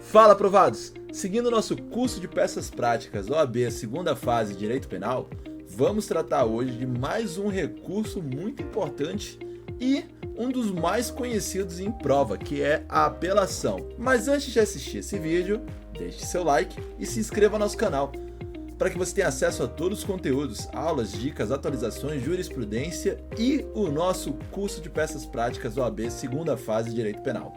Fala, aprovados! Seguindo nosso curso de peças práticas OAB segunda fase Direito Penal, vamos tratar hoje de mais um recurso muito importante e um dos mais conhecidos em prova, que é a apelação. Mas antes de assistir esse vídeo, deixe seu like e se inscreva no nosso canal, para que você tenha acesso a todos os conteúdos, aulas, dicas, atualizações, jurisprudência e o nosso curso de peças práticas OAB segunda fase Direito Penal.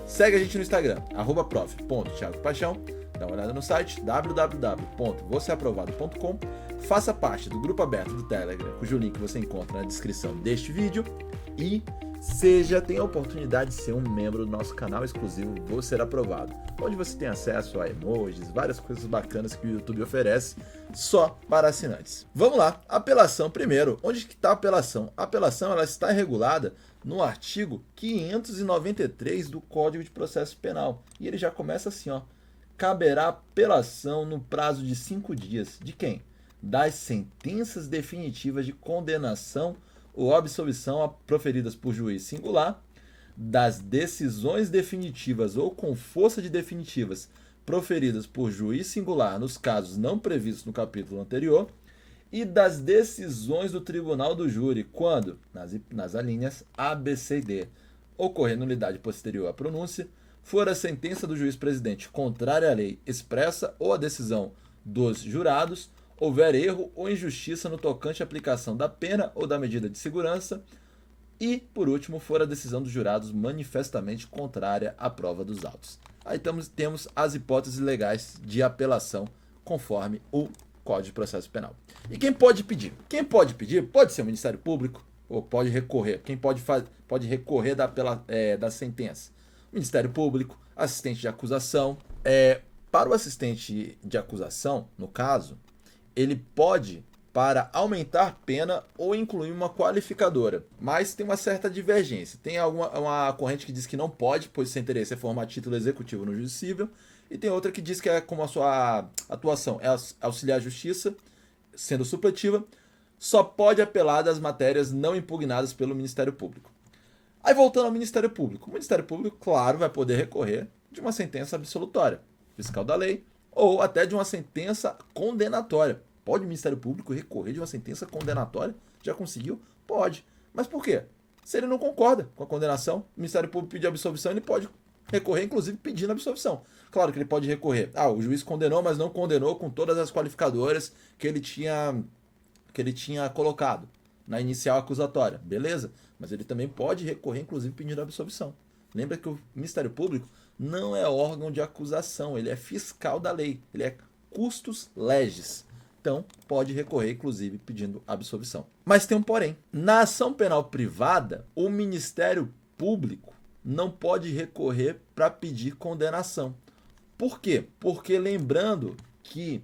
Segue a gente no Instagram, @prof.thiagopaixão, dá uma olhada no site www.voceaprovado.com, faça parte do grupo aberto do Telegram, cujo link você encontra na descrição deste vídeo, e tenha a oportunidade de ser um membro do nosso canal exclusivo Vou Ser Aprovado, onde você tem acesso a emojis, várias coisas bacanas que o YouTube oferece só para assinantes. Vamos lá, apelação primeiro. Onde que está a apelação? A apelação ela está regulada no artigo 593 do Código de Processo Penal. E ele já começa assim, ó. Caberá apelação no prazo de 5 dias. De quem? Das sentenças definitivas de condenação ou absolvição proferidas por juiz singular, das decisões definitivas ou com força de definitivas proferidas por juiz singular nos casos não previstos no capítulo anterior, e das decisões do tribunal do júri, quando, nas alíneas A, B, C e D, ocorrer nulidade posterior à pronúncia, for a sentença do juiz presidente contrária à lei expressa ou à decisão dos jurados, houver erro ou injustiça no tocante à aplicação da pena ou da medida de segurança, e, por último, for a decisão dos jurados manifestamente contrária à prova dos autos. Aí temos as hipóteses legais de apelação conforme o Código de Processo Penal. E quem pode pedir? Quem pode pedir pode ser o Ministério Público ou pode recorrer. Quem pode recorrer da sentença? O Ministério Público, assistente de acusação. Para o assistente de acusação, no caso, ele pode, para aumentar pena ou incluir uma qualificadora, mas tem uma certa divergência. Tem uma corrente que diz que não pode, pois seu interesse é formar título executivo no juízo civil, e tem outra que diz que como a sua atuação é auxiliar a justiça, sendo supletiva, só pode apelar das matérias não impugnadas pelo Ministério Público. Aí voltando ao Ministério Público, o Ministério Público, claro, vai poder recorrer de uma sentença absolutória, fiscal da lei, ou até de uma sentença condenatória. Pode o Ministério Público recorrer de uma sentença condenatória? Já conseguiu? Pode. Mas por quê? Se ele não concorda com a condenação, o Ministério Público pedir absolvição, ele pode recorrer, inclusive pedindo absolvição. Claro que ele pode recorrer. O juiz condenou, mas não condenou com todas as qualificadoras que ele tinha colocado na inicial acusatória. Beleza? Mas ele também pode recorrer, inclusive pedindo absolvição. Lembra que o Ministério Público não é órgão de acusação, ele é fiscal da lei, ele é custos legis. Então, pode recorrer, inclusive, pedindo absolvição. Mas tem um porém. Na ação penal privada, o Ministério Público não pode recorrer para pedir condenação. Por quê? Porque lembrando que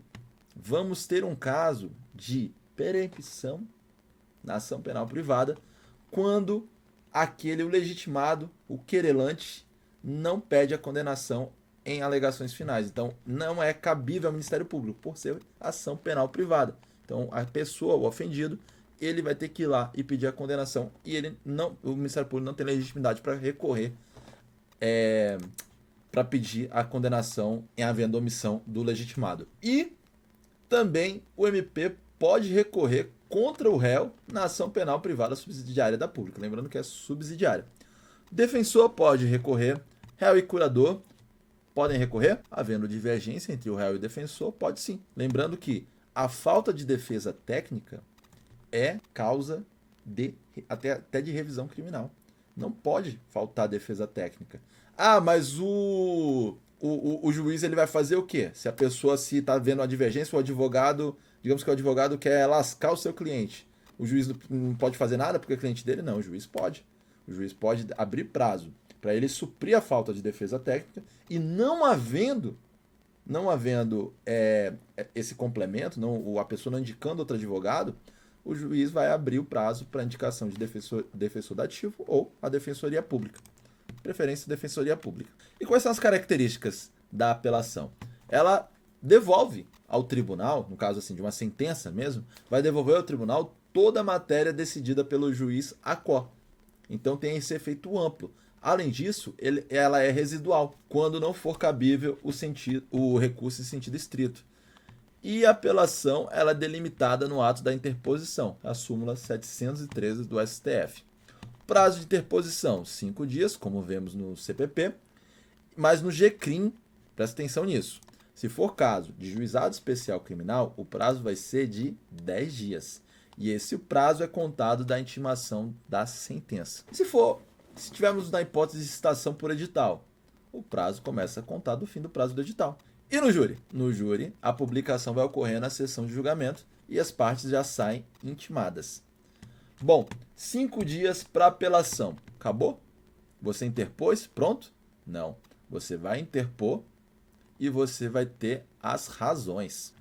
vamos ter um caso de perempção na ação penal privada quando o legitimado, o querelante, não pede a condenação em alegações finais. Então, não é cabível ao Ministério Público, por ser ação penal privada. Então, a pessoa, o ofendido, ele vai ter que ir lá e pedir a condenação. E o Ministério Público não tem legitimidade para recorrer, para pedir a condenação em havendo omissão do legitimado. E também o MP pode recorrer contra o réu na ação penal privada subsidiária da pública. Lembrando que é subsidiária. Defensor pode recorrer, réu e curador podem recorrer, havendo divergência entre o réu e o defensor, pode sim. Lembrando que a falta de defesa técnica é causa até de revisão criminal. Não pode faltar defesa técnica. Mas o juiz ele vai fazer o quê? Se a pessoa está vendo uma divergência, o advogado, digamos que o advogado quer lascar o seu cliente. O juiz não pode fazer nada porque é cliente dele? Não, o juiz pode. O juiz pode abrir prazo para ele suprir a falta de defesa técnica e não havendo esse complemento, a pessoa não indicando outro advogado, o juiz vai abrir o prazo para indicação de defensor dativo ou a defensoria pública. Preferência defensoria pública. E quais são as características da apelação? Ela devolve ao tribunal, no caso assim de uma sentença mesmo, vai devolver ao tribunal toda a matéria decidida pelo juiz ACO. Então tem esse efeito amplo. Além disso, ela é residual, quando não for cabível o recurso em sentido estrito. E a apelação ela é delimitada no ato da interposição, a súmula 713 do STF. Prazo de interposição, 5 dias, como vemos no CPP, mas no GCRIM, presta atenção nisso. Se for caso de juizado especial criminal, o prazo vai ser de 10 dias. E esse prazo é contado da intimação da sentença. Se tivermos na hipótese de citação por edital, o prazo começa a contar do fim do prazo do edital. E no júri? No júri, a publicação vai ocorrer na sessão de julgamento e as partes já saem intimadas. Bom, 5 dias para apelação. Acabou? Você interpôs? Pronto? Não. Você vai interpor e você vai ter as razões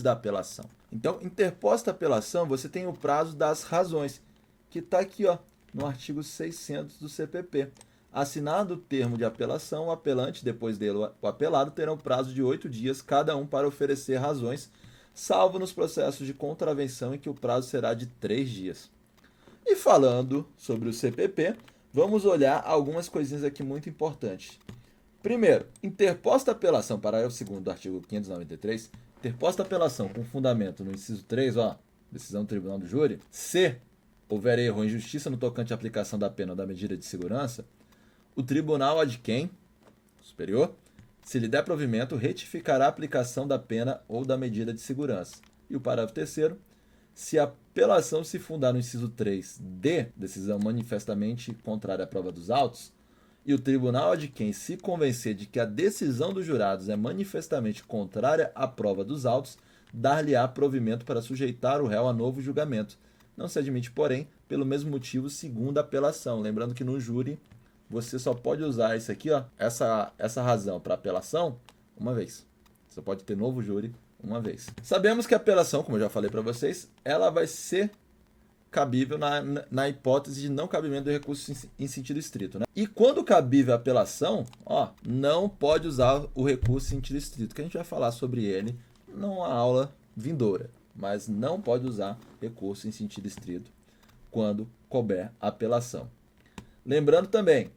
da apelação. Então, interposta a apelação, você tem o prazo das razões, que está aqui, ó, no artigo 600 do CPP. Assinado o termo de apelação, o apelante, depois dele o apelado, terão prazo de 8 dias cada um para oferecer razões, salvo nos processos de contravenção em que o prazo será de 3 dias. E falando sobre o CPP, vamos olhar algumas coisinhas aqui muito importantes. Primeiro, interposta a apelação, parágrafo 2º do artigo 593, interposta a apelação com fundamento no inciso 3, ó, decisão do tribunal do júri, se houver erro ou injustiça no tocante à aplicação da pena ou da medida de segurança, o tribunal ad quem, superior, se lhe der provimento, retificará a aplicação da pena ou da medida de segurança. E o parágrafo 3º, se a apelação se fundar no inciso 3D, decisão manifestamente contrária à prova dos autos, e o tribunal ad quem se convencer de que a decisão dos jurados é manifestamente contrária à prova dos autos, dar-lhe-á provimento para sujeitar o réu a novo julgamento. Não se admite, porém, pelo mesmo motivo, segunda apelação. Lembrando que no júri você só pode usar isso aqui, ó, essa razão para apelação uma vez. Você pode ter novo júri uma vez. Sabemos que a apelação, como eu já falei para vocês, ela vai ser cabível na hipótese de não cabimento do recurso em sentido estrito, né? E quando cabível a apelação, ó, não pode usar o recurso em sentido estrito, que a gente vai falar sobre ele numa aula vindoura, mas não pode usar recurso em sentido estrito quando couber apelação. Lembrando também,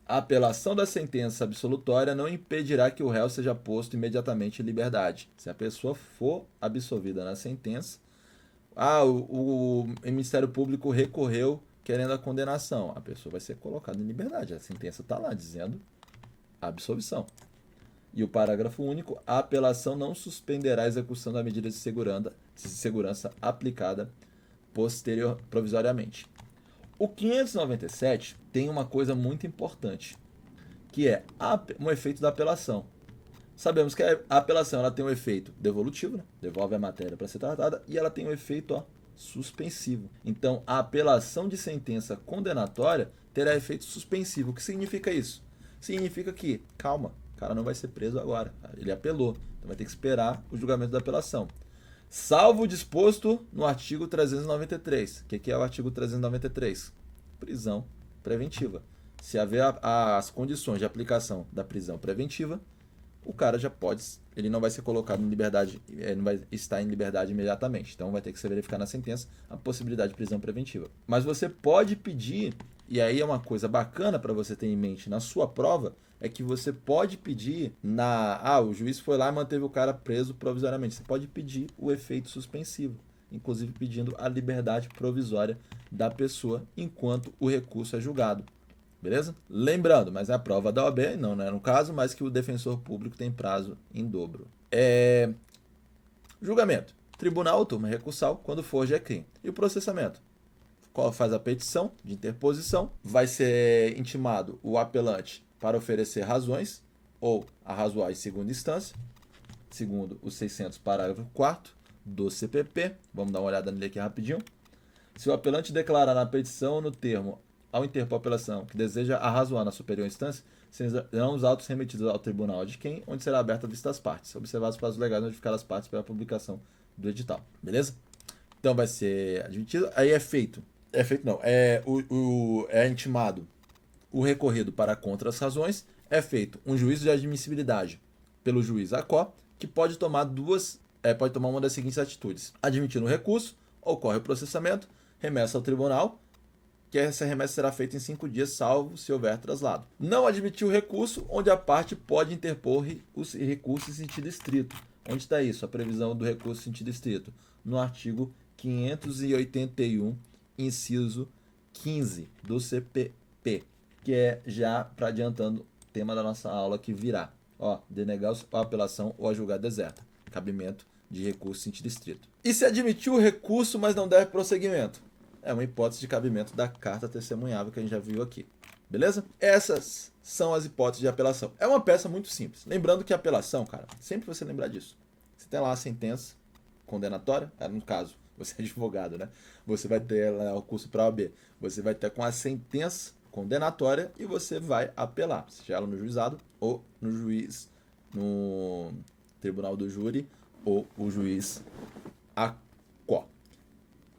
a apelação da sentença absolutória não impedirá que o réu seja posto imediatamente em liberdade. Se a pessoa for absolvida na sentença, o Ministério Público recorreu querendo a condenação, a pessoa vai ser colocada em liberdade. A sentença está lá dizendo absolvição. E o parágrafo único, a apelação não suspenderá a execução da medida de segurança aplicada provisoriamente. O 597 tem uma coisa muito importante, que é um efeito da apelação. Sabemos que a apelação ela tem um efeito devolutivo, né? Devolve a matéria para ser tratada, e ela tem um efeito suspensivo. Então, a apelação de sentença condenatória terá efeito suspensivo. O que significa isso? Significa que, calma, o cara não vai ser preso agora. Ele apelou, então vai ter que esperar o julgamento da apelação. Salvo o disposto no artigo 393. O que é o artigo 393? Prisão preventiva. Se haver as condições de aplicação da prisão preventiva, o cara já pode, ele não vai ser colocado em liberdade, ele não vai estar em liberdade imediatamente. Então vai ter que se verificar na sentença a possibilidade de prisão preventiva. Mas você pode pedir, e aí é uma coisa bacana para você ter em mente na sua prova, é que você pode pedir o juiz foi lá e manteve o cara preso provisoriamente. Você pode pedir o efeito suspensivo, inclusive pedindo a liberdade provisória da pessoa enquanto o recurso é julgado. Beleza? Lembrando, mas é a prova da OAB, não é no caso, mas que o defensor público tem prazo em dobro. Julgamento. Tribunal, turma recursal, quando for GCRIM. E o processamento? Qual faz a petição de interposição? Vai ser intimado o apelante para oferecer razões ou arrazoar em segunda instância, segundo o 600, parágrafo 4º do CPP. Vamos dar uma olhada nele aqui rapidinho. Se o apelante declarar na petição no termo ao interpor a apelação que deseja arrazoar na superior instância, serão os autos remetidos ao tribunal de quem, onde será aberta a vista das partes, observados os prazos legais notificar as partes pela publicação do edital. Beleza? Então vai ser admitido. Aí é intimado o recorrido para contra as razões, é feito um juízo de admissibilidade pelo juiz ACO, que pode tomar uma das seguintes atitudes. Admitindo o recurso, ocorre o processamento, remessa ao tribunal, que essa remessa será feita em 5 dias, salvo se houver traslado. Não admitir o recurso, onde a parte pode interpor os recursos em sentido estrito. Onde está isso? A previsão do recurso em sentido estrito? No artigo 581, inciso 15 do CPP, que é já para adiantando o tema da nossa aula que virá. Denegar a apelação ou a julgar deserta. Cabimento de recurso em sentido estrito. E se admitir o recurso, mas não der prosseguimento? É uma hipótese de cabimento da carta testemunhável que a gente já viu aqui. Beleza? Essas são as hipóteses de apelação. É uma peça muito simples. Lembrando que a apelação, cara, sempre você lembrar disso. Você tem lá a sentença condenatória, no caso, você é advogado, né? Você vai ter lá o curso para OAB. Você vai ter com a sentença condenatória e você vai apelar, seja ela no juizado ou no juiz, no tribunal do júri ou o juiz ACO.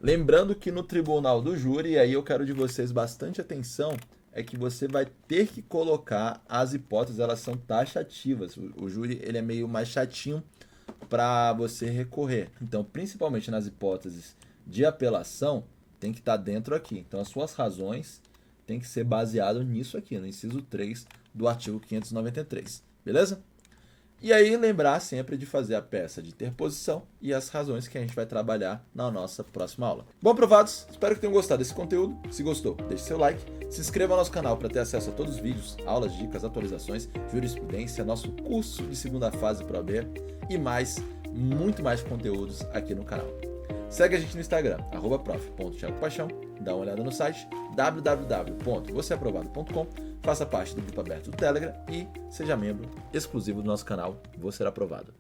Lembrando que no tribunal do júri, e aí eu quero de vocês bastante atenção, é que você vai ter que colocar as hipóteses, elas são taxativas. O júri ele é meio mais chatinho para você recorrer. Então, principalmente nas hipóteses de apelação, tem que estar dentro aqui. Então, as suas razões têm que ser baseadas nisso aqui, no inciso 3 do artigo 593. Beleza? E aí, lembrar sempre de fazer a peça de interposição e as razões que a gente vai trabalhar na nossa próxima aula. Bom, aprovados? Espero que tenham gostado desse conteúdo. Se gostou, deixe seu like, se inscreva no nosso canal para ter acesso a todos os vídeos, aulas, dicas, atualizações, jurisprudência, nosso curso de segunda fase para OAB e muito mais conteúdos aqui no canal. Segue a gente no Instagram, @prof.thiagopaixão, dá uma olhada no site www.vocêaprovado.com, faça parte do grupo aberto do Telegram e seja membro exclusivo do nosso canal Você Ser Aprovado.